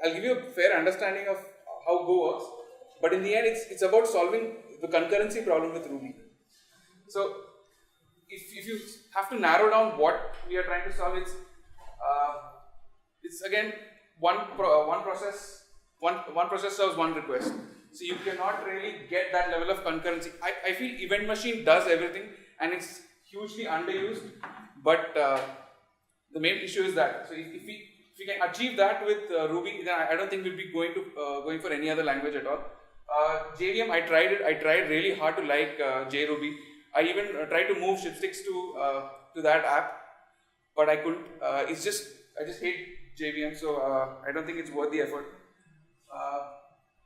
I'll give you a fair understanding of how Go works, but in the end, it's about solving the concurrency problem with Ruby. So, if you have to narrow down what we are trying to solve, it's again one process serves one request. So you cannot really get that level of concurrency. I feel Event Machine does everything, and it's hugely underused. But the main issue is that. So if we can achieve that with Ruby, then I don't think we'll be going for any other language at all. JVM, I tried it. I tried really hard to like JRuby. I even tried to move Shipsticks to that app, but I couldn't. I just hate JVM, so I don't think it's worth the effort.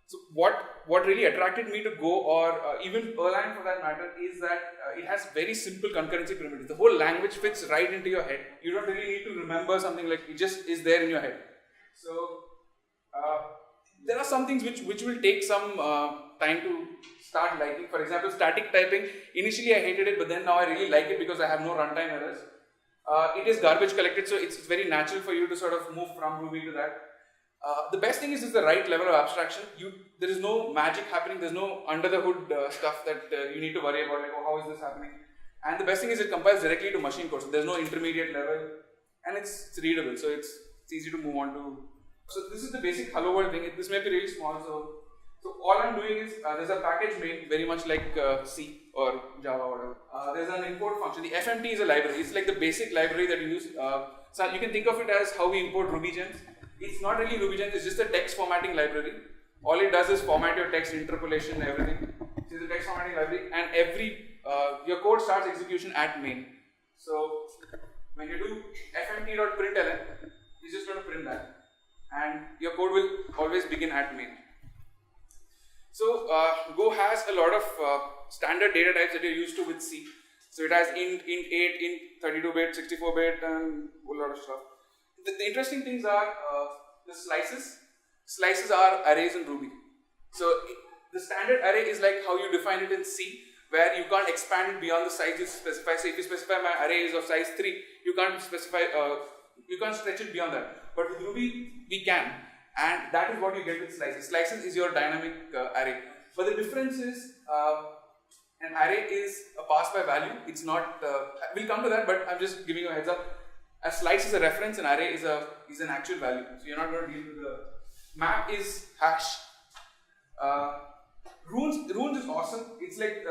So what really attracted me to Go, or even Erlang for that matter, is that it has very simple concurrency primitives. The whole language fits right into your head. You don't really need to remember something, like it just is there in your head. So there are some things which will take some time to start liking. For example, static typing. Initially I hated it, but then now I really like it because I have no runtime errors. It is garbage collected, so it's very natural for you to sort of move from Ruby to that. The best thing is it's the right level of abstraction. There is no magic happening. There's no under the hood stuff that you need to worry about, like, oh, how is this happening? And the best thing is it compiles directly to machine code. So there's no intermediate level, and it's readable. So it's easy to move on to. So this is the basic hello world thing. This may be really small. So all I'm doing is there's a package main, very much like C or Java or whatever. There's an import function. The FMT is a library. It's like the basic library that you use. So you can think of it as how we import RubyGems. It's not really RubyGems, it's just a text formatting library. All it does is format your text, interpolation, everything. So it's a text formatting library, and your code starts execution at main. So when you do fmt.println, it's just going to print that, and your code will always begin at main. So Go has a lot of standard data types that you're used to with C. So it has int 8, int 32-bit, 64-bit, and a whole lot of stuff. The interesting things are the slices. Slices are arrays in Ruby. So the standard array is like how you define it in C, where you can't expand it beyond the size you specify. So if you specify my array is of size 3, you can't specify, you can't stretch it beyond that. But with Ruby, we can, and that is what you get with slices. Slices is your dynamic array. But the difference is an array is a pass by value. It's not. We'll come to that, but I'm just giving you a heads up. A slice is a reference, an array is an actual value. So you're not going to deal with the map is hash. Runes is awesome. It's like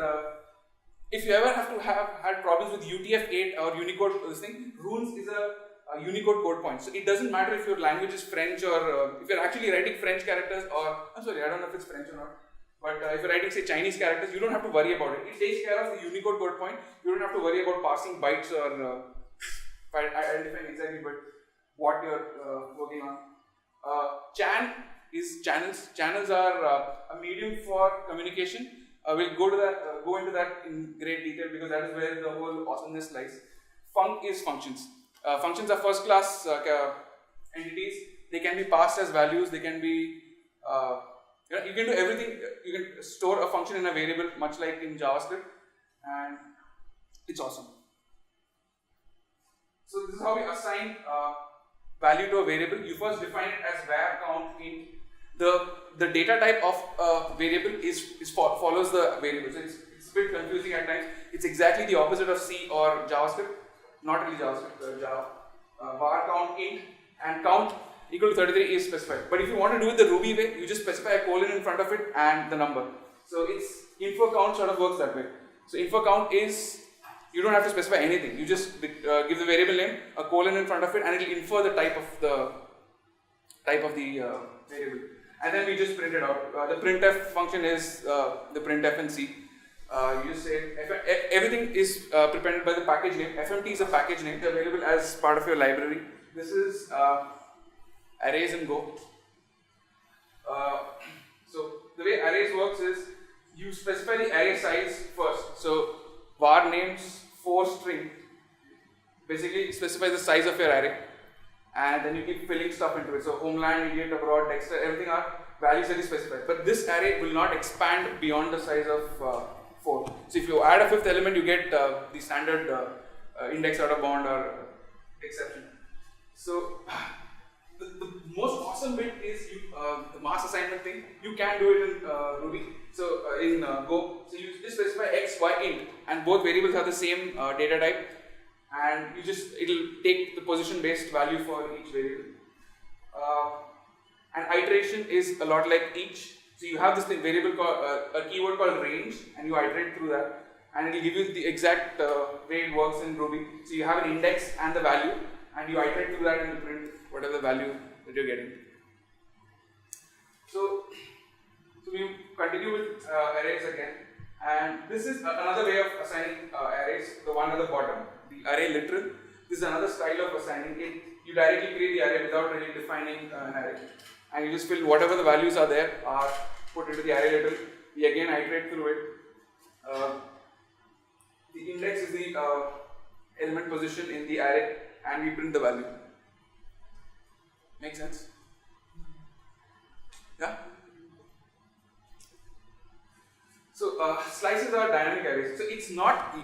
if you ever have had problems with UTF-8 or Unicode, this thing, Runes is a Unicode code point. So it doesn't matter if your language is French or if you're actually writing French characters, or I'm sorry, I don't know if it's French or not. But if you're writing, say, Chinese characters, you don't have to worry about it. It takes care of the Unicode code point. You don't have to worry about passing bytes or identifying exactly what you're working on. Chan is channels. Channels are a medium for communication. We'll go into that in great detail because that is where the whole awesomeness lies. Func is functions. Functions are first class entities. They can be passed as values. They can be you can do everything. You can store a function in a variable, much like in JavaScript, and it's awesome. So this is how we assign value to a variable. You first define it as var count int. The data type of a variable follows the variable. So it's a bit confusing at times. It's exactly the opposite of C or JavaScript. Not really JavaScript, Java. Var count int, and count equal to 33 is specified. But if you want to do it the Ruby way, you just specify a colon in front of it and the number. So info count sort of works that way. So info count is, you don't have to specify anything. You just give the variable name, a colon in front of it, and it will infer the type of the variable. And then we just print it out. The printf function is the printf in C. You just say everything is prepended by the package name. FMT is a package name available as part of your library. This is arrays in Go. So the way arrays works is you specify the array size first. So var names for string basically specifies the size of your array, and then you keep filling stuff into it. So homeland, idiot, abroad, Dexter, everything are values that you specify. But this array will not expand beyond the size of 4. So if you add a fifth element, you get the standard index out of bound or exception. So the most awesome bit is you mass assignment thing, you can do it in Ruby. So in Go, so you just specify x, y, int, and both variables have the same data type, and it'll take the position based value for each variable. And iteration is a lot like each. So you have this variable called a keyword called range, and you iterate through that, and it will give you the exact way it works in Ruby. So you have an index and the value, and you iterate through that and you print whatever the value that you're getting. So we continue with arrays again, and this is another way of assigning arrays. The one at the bottom, the array literal. This is another style of assigning it. You directly create the array without really defining an array, and you just fill whatever the values are there are put into the array literal. We again iterate through it. The index is the element position in the array, and we print the value. Make sense? Yeah? So slices are dynamic arrays. So it's not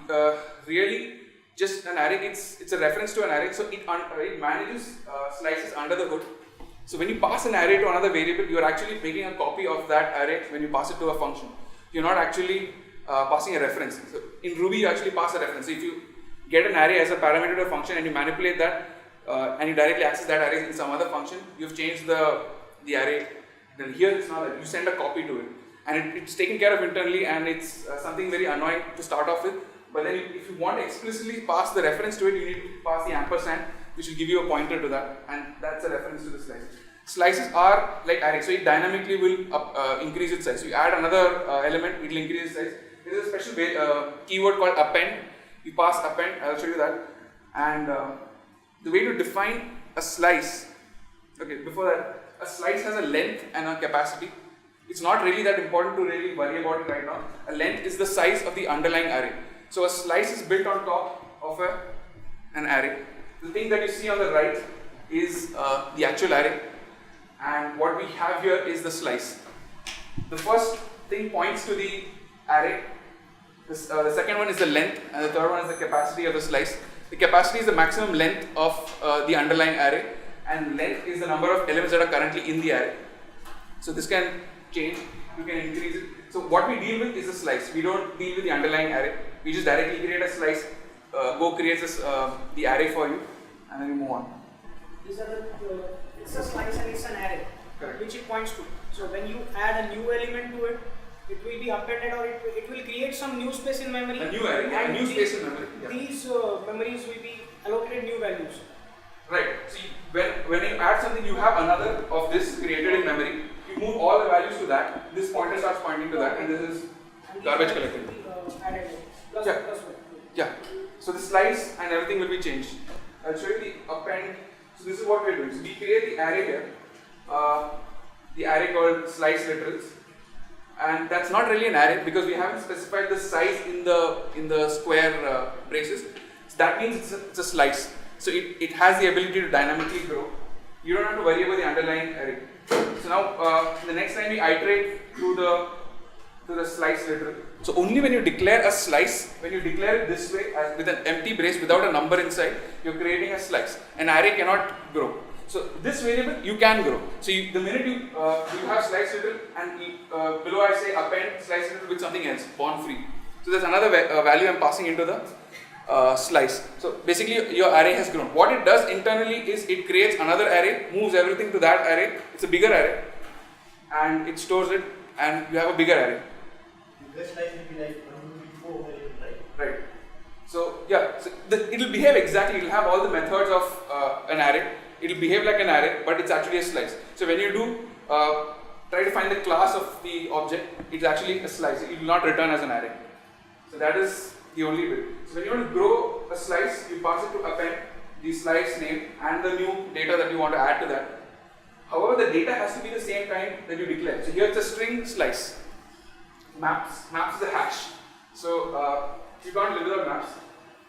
really just an array, it's a reference to an array. So it manages slices under the hood. So when you pass an array to another variable, you are actually making a copy of that array when you pass it to a function. You're not actually passing a reference. So in Ruby, you actually pass a reference. So if you get an array as a parameter to a function and you manipulate that and you directly access that array in some other function, you've changed the array. Then here it's not that. You send a copy to it. And it's taken care of internally, and it's something very annoying to start off with. But then if you want to explicitly pass the reference to it, you need to pass the ampersand, which will give you a pointer to that, and that's a reference to the slice. Slices are like arrays, so it dynamically will increase its size. So you add another element, it will increase its size. There is a special keyword called append. You pass append, I'll show you that. And the way to define a slice, okay, before that, a slice has a length and a capacity. It's not really that important to really worry about it right now. A length is the size of the underlying array. So a slice is built on top of an array. The thing that you see on the right is the actual array, and what we have here is the slice. The first thing points to the array. The second one is the length, and the third one is the capacity of the slice. The capacity is the maximum length of the underlying array, and length is the number of elements that are currently in the array. So this can change, you can increase it. So what we deal with is a slice. We don't deal with the underlying array. We just directly create a slice. Go creates the array for you, and then we move on. These are it's a slice and it's an array, correct, which it points to. So when you add a new element to it, it will be appended, or it will create some new space in memory. A new array, and new space in memory. Yeah. These memories will be allocated new values. Right. See, when you add something, you have another of this created in memory. You move all the values to that. This pointer starts pointing to that, and this is garbage collected. Added plus, yeah. plus 1. Yeah. So the slice and everything will be changed. I'll show you the append. So this is what we're doing. So we create the array here. The array called slice literals, and that's not really an array because we haven't specified the size in the square braces. So that means it's a slice. So it has the ability to dynamically grow. You don't have to worry about the underlying array. So now the next time we iterate through the slice literal. So only when you declare a slice, when you declare it this way with an empty brace without a number inside, you're creating a slice. An array cannot grow. So this variable you can grow. So the minute you have slice literal, and below I say append slice literal with something else, born free. So there's another value I'm passing into the slice. So basically your array has grown. What it does internally is it creates another array, moves everything to that array. It's a bigger array, and it stores it, and you have a bigger array. This slice will be like 1 to 4 variable, right? Right. So yeah, so it will behave exactly. It will have all the methods of an array. It will behave like an array, but it's actually a slice. So when you do try to find the class of the object, it's actually a slice. It will not return as an array. So that is the only way. So when you want to grow a slice, you pass it to append the slice name and the new data that you want to add to that. However, the data has to be the same kind that you declare. So here it's a string slice. Maps is a hash. So you can't live without maps.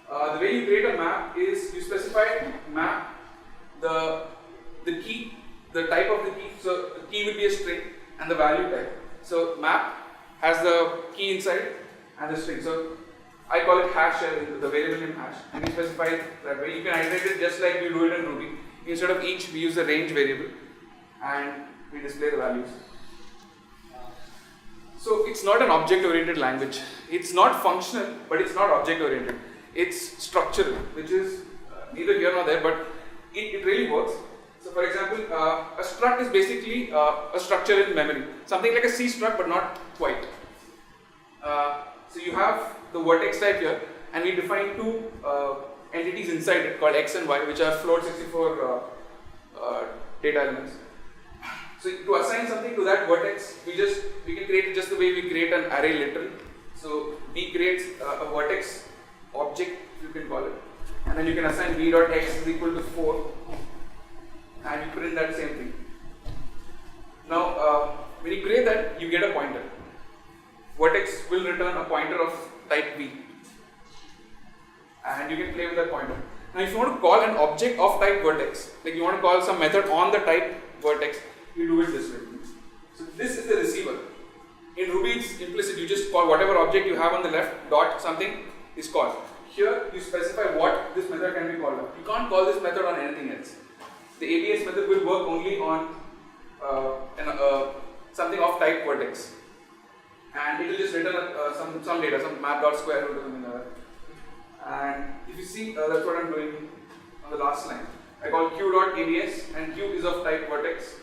The way you create a map is you specify map, the key, the type of the key. So the key will be a string and the value type. So map has the key inside and the string. So I call it hash, the variable name hash, and we specify it that way. You can iterate it just like you do it in Ruby. Instead of each, we use the range variable, and we display the values. So it's not an object-oriented language. It's not functional, but it's not object-oriented. It's structural, which is neither here nor there, but it really works. So for example, a struct is basically a structure in memory. Something like a C struct, but not quite. So you have the vertex type here, and we define two entities inside it called X and Y, which are float 64 data elements. So to assign something to that vertex, we can create it just the way we create an array literal. So B creates a vertex object, you can call it, and then you can assign B dot X is equal to 4, and you print that same thing. Now, when you create that, you get a pointer. Vertex will return a pointer of type B, and you can play with that pointer. Now, if you want to call an object of type vertex, like you want to call some method on the type vertex, you do it this way. So this is the receiver. In Ruby, it's implicit. You just call whatever object you have on the left, dot something is called. Here, you specify what this method can be called on. You can't call this method on anything else. The ABS method will work only on something of type vertex, and it will just return some data, some map.square root or something like that. And if you see, that's what I'm doing on the last line. I call q.abs, and q is of type vertex.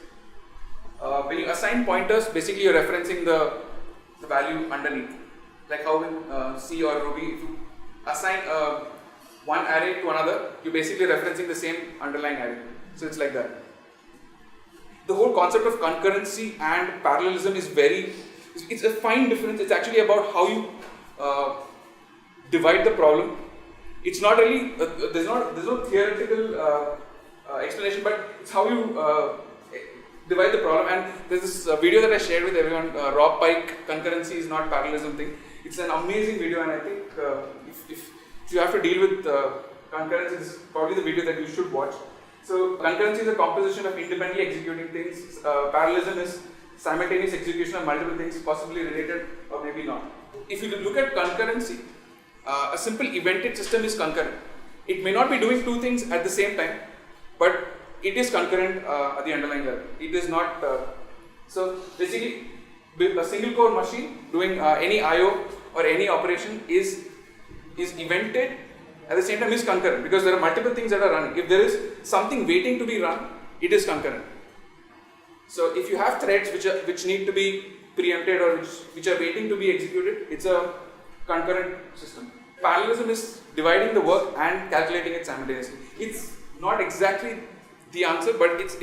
When you assign pointers, basically you're referencing the value underneath. Like how in C or Ruby, if you assign one array to another, you're basically referencing the same underlying array. So it's like that. The whole concept of concurrency and parallelism is it's a fine difference. It's actually about how you divide the problem. It's not really, there's no theoretical explanation, but it's how you divide the problem. And there's this video that I shared with everyone, Rob Pike, concurrency is not parallelism thing. It's an amazing video, and I think if you have to deal with concurrency, this is probably the video that you should watch. So concurrency is a composition of independently executing things. Parallelism is simultaneous execution of multiple things, possibly related or maybe not. If you look at concurrency, a simple evented system is concurrent. It may not be doing two things at the same time, but it is concurrent at the underlying level. It is not. So basically, a single core machine doing any I/O or any operation is evented, at the same time is concurrent, because there are multiple things that are running. If there is something waiting to be run, it is concurrent. So if you have threads which need to be preempted or which are waiting to be executed, it's a concurrent system. Parallelism is dividing the work and calculating it simultaneously. It's not exactly the answer, but it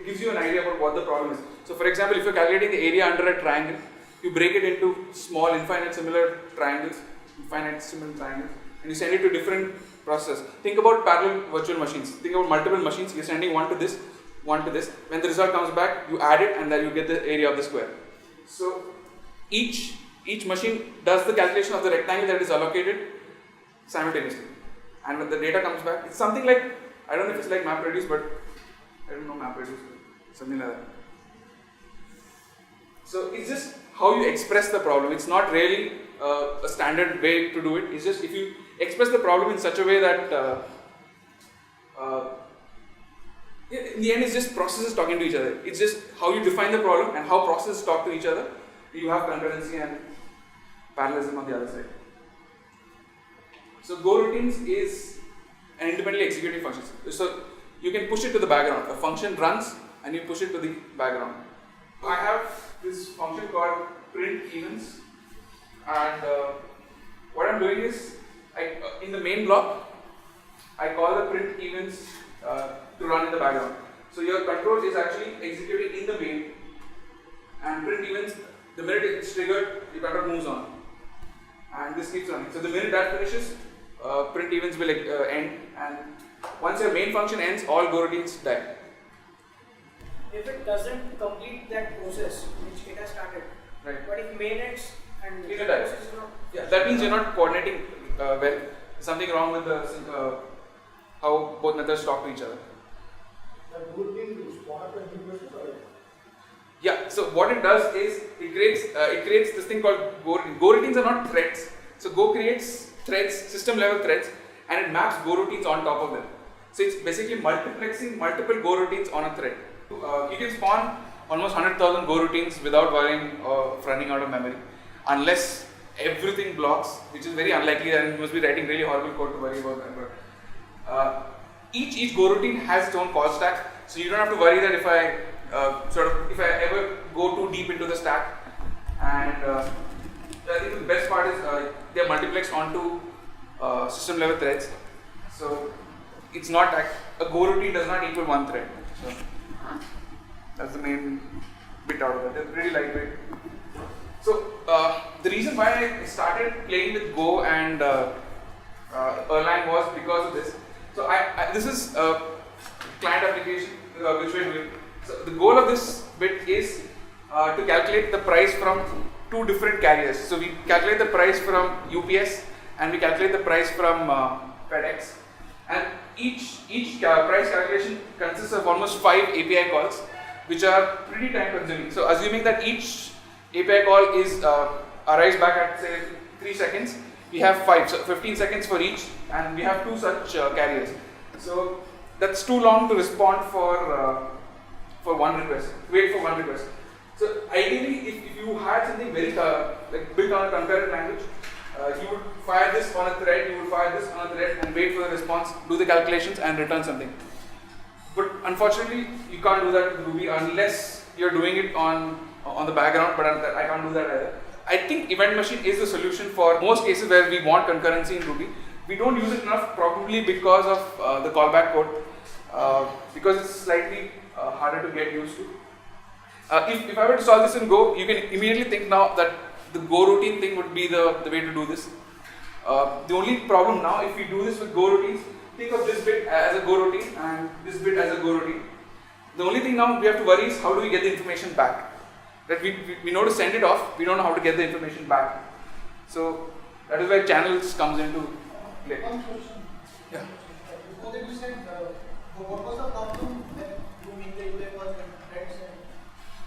gives you an idea about what the problem is. So for example, if you're calculating the area under a triangle, you break it into small infinite similar triangles, and you send it to different processes. Think about parallel virtual machines. Think about multiple machines. You're sending one to this. When the result comes back, you add it, and then you get the area of the square. So each machine does the calculation of the rectangle that is allocated simultaneously. And when the data comes back, it's something like, I don't know if it's like MapReduce, but I don't know MapReduce, something like that. So it's just how you express the problem. It's not really a standard way to do it. It's just if you express the problem in such a way that in the end it's just processes talking to each other. It's just how you define the problem and how processes talk to each other. You have concurrency and parallelism on the other side. So Go routines is an independently executing function. So you can push it to the background. A function runs and you push it to the background. I have this function called print evens, and what I'm doing is, in the main block, I call the print evens to run in the background. So your control is actually executing in the main, and print evens, the minute it's triggered, your control moves on, and this keeps running. So the minute that finishes, print evens will end, and once your main function ends, all Go routines die. If it doesn't complete that process which it has started, right? But if main ends and it the will die. process is not, Yeah, that means you're not coordinating well. Something wrong with the how both methods talk to each other. That good thing to spawn up a new process, or? Yeah. So what it does is it creates this thing called Go routines. Go routines are not threads. So Go creates threads, system level threads, and it maps Go routines on top of them. So it's basically multiplexing multiple Go routines on a thread. You can spawn almost 100,000 Go routines without worrying of running out of memory, unless everything blocks, which is very unlikely, and you must be writing really horrible code to worry about that. But each Go routine has its own call stack, so you don't have to worry that if I if I ever go too deep into the stack. And I think the best part is they are multiplexed onto system level threads. So it's not a Go routine does not equal one thread. So that's the main bit out of it. It's pretty lightweight. So the reason why I started playing with Go and Erlang was because of this. So this is a client application which we're doing. So the goal of this bit is to calculate the price from two different carriers. So we calculate the price from UPS and we calculate the price from FedEx. And each price calculation consists of almost 5 API calls, which are pretty time consuming. So assuming that each API call is arrives back at say 3 seconds, we have 5, so 15 seconds for each, and we have 2 such carriers. So that's too long to respond for one request. Wait for one request. So ideally, if you had something very like built on a concurrent language, you would fire this on a thread, you would fire this on a thread, and wait for the response, do the calculations, and return something. But unfortunately, you can't do that with Ruby unless you're doing it on the background. But I can't do that either. I think Event Machine is the solution for most cases where we want concurrency in Ruby. We don't use it enough, probably because of the callback code, because it's slightly harder to get used to. If I were to solve this in Go, you can immediately think now that the Go routine thing would be the way to do this. The only problem now, if we do this with Go routines, think of this bit as a Go routine and this bit as a Go routine. The only thing now we have to worry is how do we get the information back. That we know to send it off, we don't know how to get the information back. So that is where channels comes into play. One question. Yeah. Before that you said, what was the problem when you mean the UI was threads?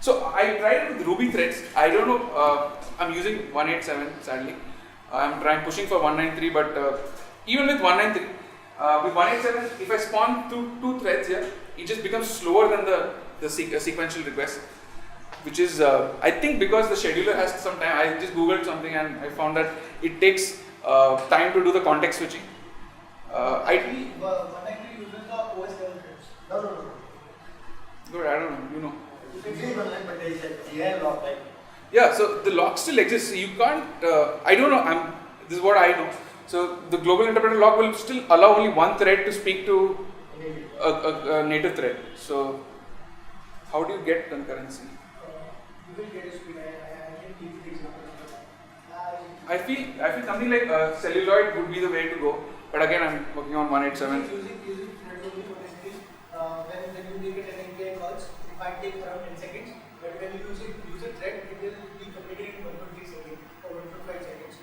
So I tried it with Ruby threads. I don't know. I'm using 187 sadly. I'm pushing for 193, but even with 193, with 187, if I spawn two threads here, it just becomes slower than the sequential request. Which is, I think, because the scheduler has some time. I just googled something and I found that it takes time to do the context switching. Actually, 193 uses the OS level threads. No. Good, I don't know, you know. You can see one line, but there is a CI lock like. Yeah, so the lock still exists. You can't, I don't know, this is what I know. So the global interpreter lock will still allow only one thread to speak to a native thread. So how do you get concurrency? You will get a speed. I can give you the example. I feel something like celluloid would be the way to go. But again, I'm working on 187. Using threads only potentially, when you make it an API calls, it might take around 10 seconds. But when you use a thread, it will be completed in 1.3 seconds or 1.5 seconds.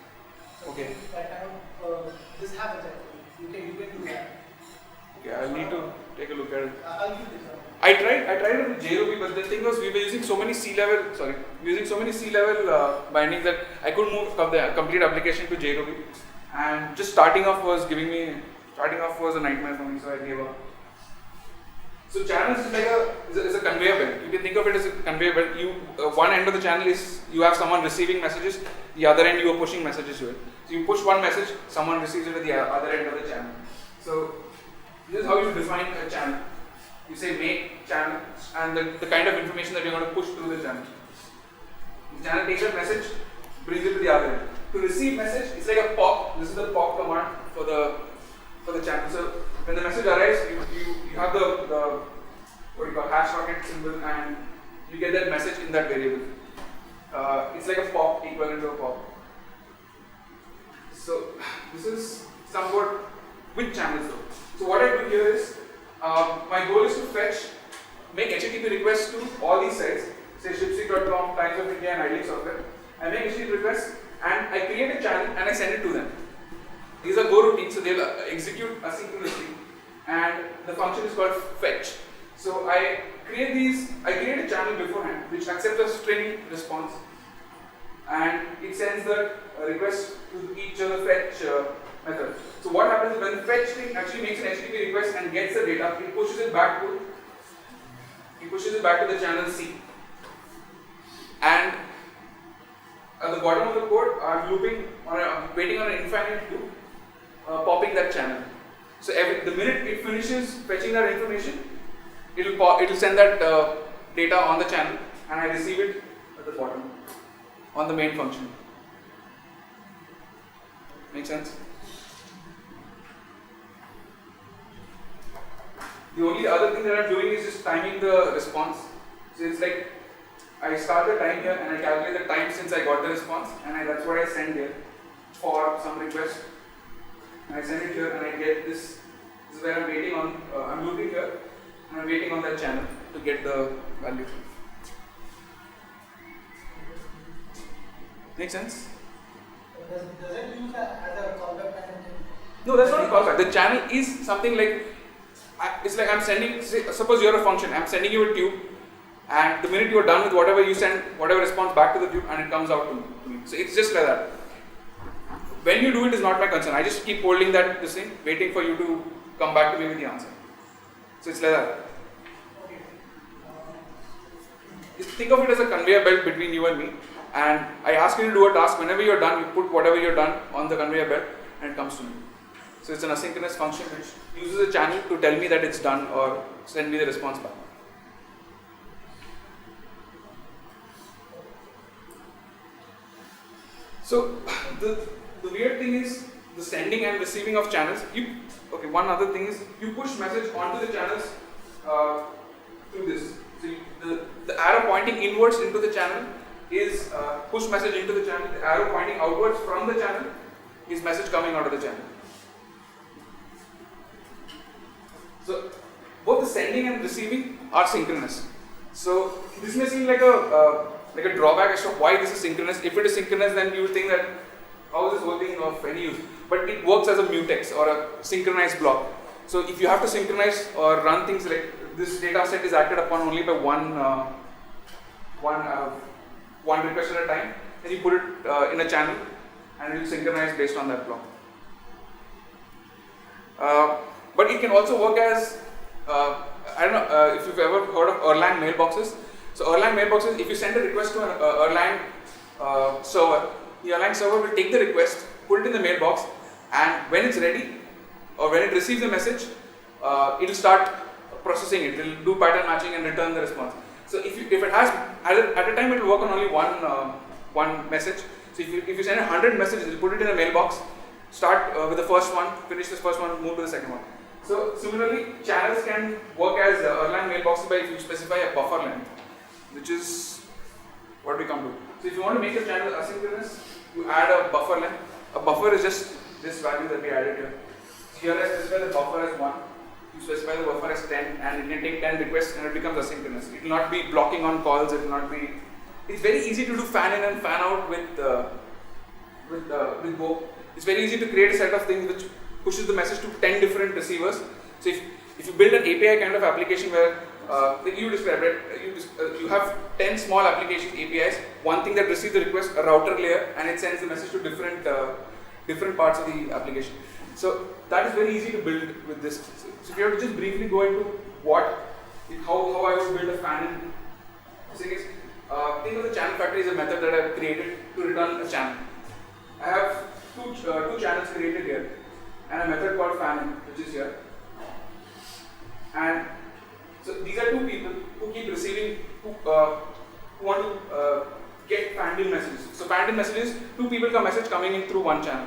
So Okay. that kind of this happens actually. You can do that. Okay, I'll need to take a look at it. I'll give this out. I tried it with JRuby, but the thing was we were using so many C-level bindings that I couldn't move the complete application to JRuby, and just starting off was a nightmare for me, so I gave up. So channels is like a conveyor belt. You can think of it as a conveyor belt. One end of the channel is you have someone receiving messages, the other end you are pushing messages to it. So you push one message, someone receives it at the other end of the channel. So this is how you define a channel. You say make channel and the kind of information that you're going to push through the channel. The channel takes that message, brings it to the other end. To receive message, it's like a pop. This is the pop command for the channel. So when the message arrives, you have the what you call hash rocket symbol, and you get that message in that variable. It's like a pop equivalent to a pop. So this is somewhat with channels though. So what I do here is my goal is to make HTTP requests to all these sites, say shipsy.com, Times of India, and Idly Software. I make HTTP requests and I create a channel and I send it to them. These are Go routines, so they'll execute asynchronously, and the function is called fetch. So I create a channel beforehand which accepts a string response, and it sends the request to each other fetch method. So what happens is when the fetch thing actually makes an HTTP request and gets the data, it pushes it back to the channel C. looping, I'm waiting on an infinite loop, popping that channel. So the minute it finishes fetching that information, it'll send that data on the channel, and I receive it at the bottom on the main function. Make sense? The only other thing that I'm doing is just timing the response. So it's like I start the time here and I calculate the time since I got the response, and that's what I send here for some request. And I send it here and I get this. This is where I'm waiting on. I'm looping here and I'm waiting on that channel to get the value. Make sense? Does it use as a callback parameter? No, that's not a callback. The channel is something like, it's like I'm sending, suppose you're a function, I'm sending you a tube, and the minute you're done with whatever you send, whatever response back to the tube, and it comes out to me. So it's just like that. When you do it is not my concern. I just keep holding that this thing, waiting for you to come back to me with the answer. So it's like that. Think of it as a conveyor belt between you and me, and I ask you to do a task. Whenever you're done, you put whatever you're done on the conveyor belt and it comes to me. So it's an asynchronous function which uses a channel to tell me that it's done or send me the response back. So the weird thing is the sending and receiving of channels. One other thing is you push message onto the channels through this. So the arrow pointing inwards into the channel is push message into the channel. The arrow pointing outwards from the channel is message coming out of the channel. So both the sending and receiving are synchronous. So this may seem like a drawback as to why this is synchronous. If it is synchronous, then you would think that how is this whole thing of any use? But it works as a mutex or a synchronized block. So if you have to synchronize or run things like this data set is acted upon only by one request at a time, then you put it in a channel and it will synchronize based on that block. But it can also work as, I don't know if you've ever heard of Erlang mailboxes. So Erlang mailboxes, if you send a request to an Erlang server, the Erlang server will take the request, put it in the mailbox, and when it's ready, or when it receives the message, it will start processing it. It will do pattern matching and return the response. So if it has, at a time it will work on only one message. So if you send 100 messages, you put it in a mailbox, start with the first one, finish this first one, move to the second one. So similarly, channels can work as Erlang mailboxes by if you specify a buffer length, which is what we come to. So if you want to make a channel asynchronous, you add a buffer length. A buffer is just this value that we added here. So here I specify the buffer as 1, you specify the buffer as 10, and it can take 10 requests and it becomes asynchronous. It will not be blocking on calls, it will not be. It's very easy to do fan in and fan out with Go. It's very easy to create a set of things which pushes the message to 10 different receivers. So if you build an API kind of application where you described it, you have 10 small application APIs, one thing that receives the request, a router layer, and it sends the message to different parts of the application. So that is very easy to build with this. So if you have to just briefly go into how I would build a fan-in. Think of the channel factory as a method that I have created to return a channel. I have two channels created here, and a method called fan-in, which is here. And so these are two people who keep receiving, who want to get fanned-in messages. So fanned-in messages, two people ka message coming in through one channel.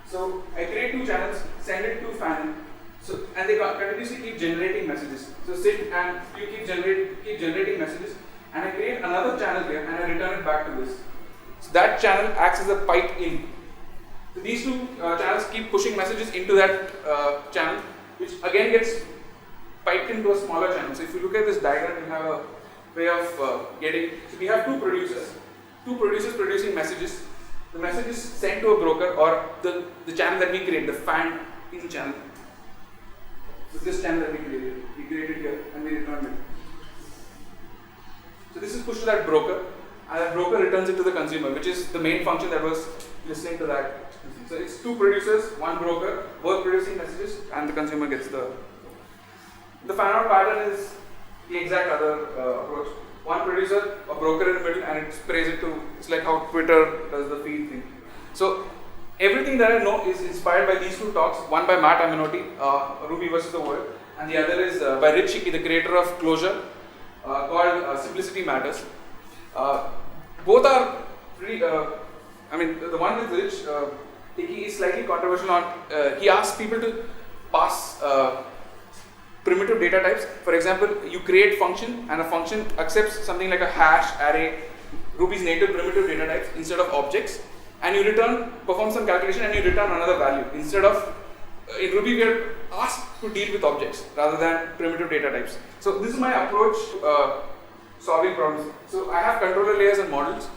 So I create two channels, send it to fan-in. So and they continuously keep generating messages. So sit and you keep generating messages, and I create another channel here and I return it back to this. So that channel acts as a pipe in. So these two channels keep pushing messages into that channel, which again gets piped into a smaller channel. So if you look at this diagram, you have a way of getting. So we have two producers producing messages. The message is sent to a broker or the channel that we create, the fan-in channel. So this channel that we created here and we returned it. So this is pushed to that broker, and that broker returns it to the consumer, which is the main function that was listening to that. So it's two producers, one broker, both producing messages, and the consumer gets the fan-out pattern is the exact other approach. One producer, a broker in the middle, and it sprays it to, it's like how Twitter does the feed thing. So everything that I know is inspired by these two talks, one by Matt Aminotti, Ruby versus the World, and the other is by Rich Hickey, the creator of Clojure, called Simplicity Matters. Both are pretty, the one with Rich Hickey is slightly controversial on, he asks people to pass primitive data types. For example, you create function and a function accepts something like a hash, array, Ruby's native primitive data types instead of objects, and you perform some calculation and you return another value. Instead of, in Ruby we are asked to deal with objects rather than primitive data types. So this is my approach to solving problems. So I have controller layers and models,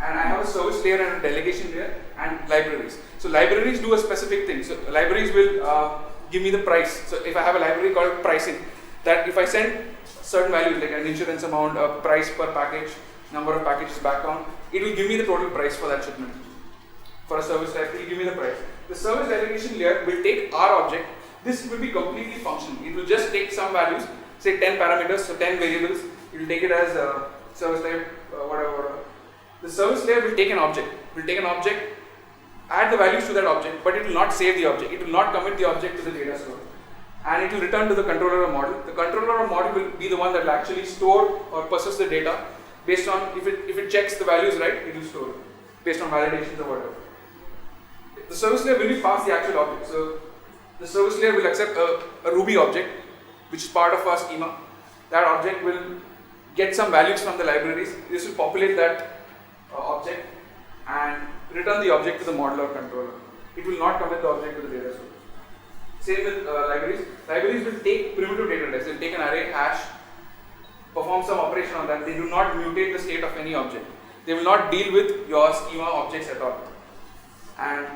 and I have a service layer and a delegation layer and libraries. So libraries do a specific thing. So libraries will give me the price. So if I have a library called pricing, that if I send certain values like an insurance amount, a price per package, number of packages back on, it will give me the total price for that shipment. For a service type, it will give me the price. The service delegation layer will take our object. This will be completely functional. It will just take some values, say 10 parameters, so 10 variables. It will take it as a service type, whatever. The service layer will take an object. Add the values to that object, but it will not save the object. It will not commit the object to the data store. And it will return to the controller or model. The controller or model will be the one that will actually store or process the data based on, if it checks the values right, it will store it based on validations or whatever. The service layer will be past the actual object. So the service layer will accept a Ruby object, which is part of our schema. That object will get some values from the libraries. This will populate that object and return the object to the model or controller. It will not commit the object to the data store. Same with libraries. Libraries will take primitive data types. They will take an array, hash, perform some operation on that. They do not mutate the state of any object. They will not deal with your schema objects at all. And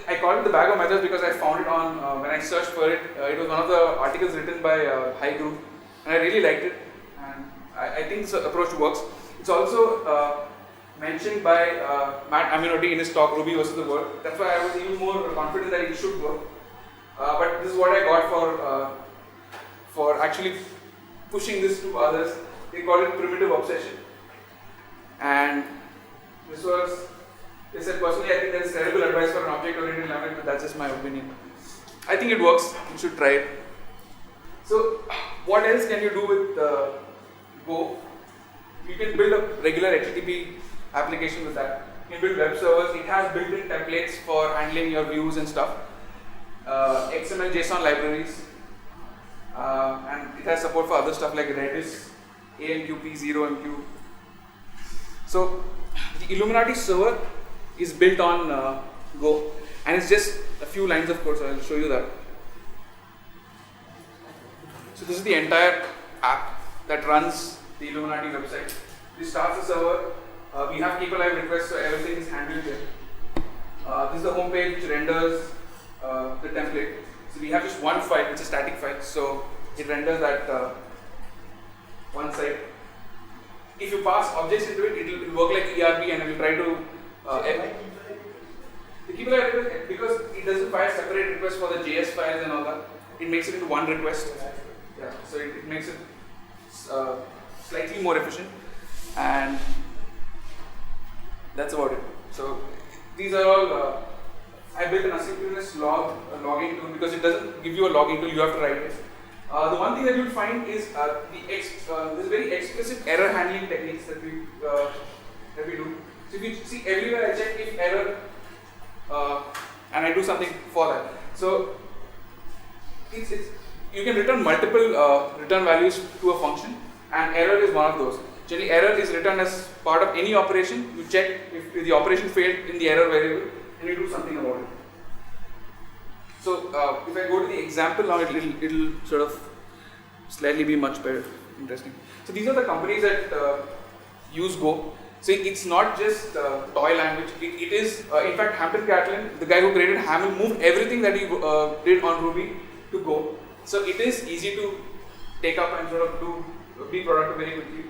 I call it the bag of methods because I found it on, when I searched for it, it was one of the articles written by High Group, and I really liked it, and I think this approach works. It's also mentioned by Matt Aminotti in his talk, Ruby versus the World. That's why I was even more confident that it should work. But this is what I got for actually pushing this to others. They call it primitive obsession. And this was, they said, personally, I think there is terrible advice for an object-oriented language, but that's just my opinion. I think it works. You should try it. So, what else can you do with Go? You can build a regular HTTP application with that. You can build web servers. It has built-in templates for handling your views and stuff. XML, JSON libraries, and it has support for other stuff like Redis, AMQP, ZeroMQ. So, the Illuminati server is built on Go, and it's just a few lines of code, so I'll show you that. So this is the entire app that runs the Illuminati website. This starts the server, we have keep alive requests, so everything is handled here. This is the home page which renders the template. So we have just one file, it's a static file, so it renders that one side. If you pass objects into it, it will work like ERB, and it will try to the keep alive request, because it doesn't fire separate requests for the JS files and all that, it makes it into one request. Yeah, so it makes it slightly more efficient, and that's about it. So these are all, I built an asynchronous logging tool because it doesn't give you a logging tool, you have to write it. The one thing that you'll find is there's very explicit error handling techniques that we do. So if you see everywhere I check if error, and I do something for that. So you can return multiple return values to a function, and error is one of those. Generally, error is returned as part of any operation. You check if the operation failed in the error variable, and you do something about it. So if I go to the example now, it'll sort of slightly be much better, interesting. So these are the companies that use Go. So it's not just toy language. It is, in fact, Hampton Catlin, the guy who created Haml, moved everything that he did on Ruby to Go. So it is easy to take up and sort of be productive very quickly.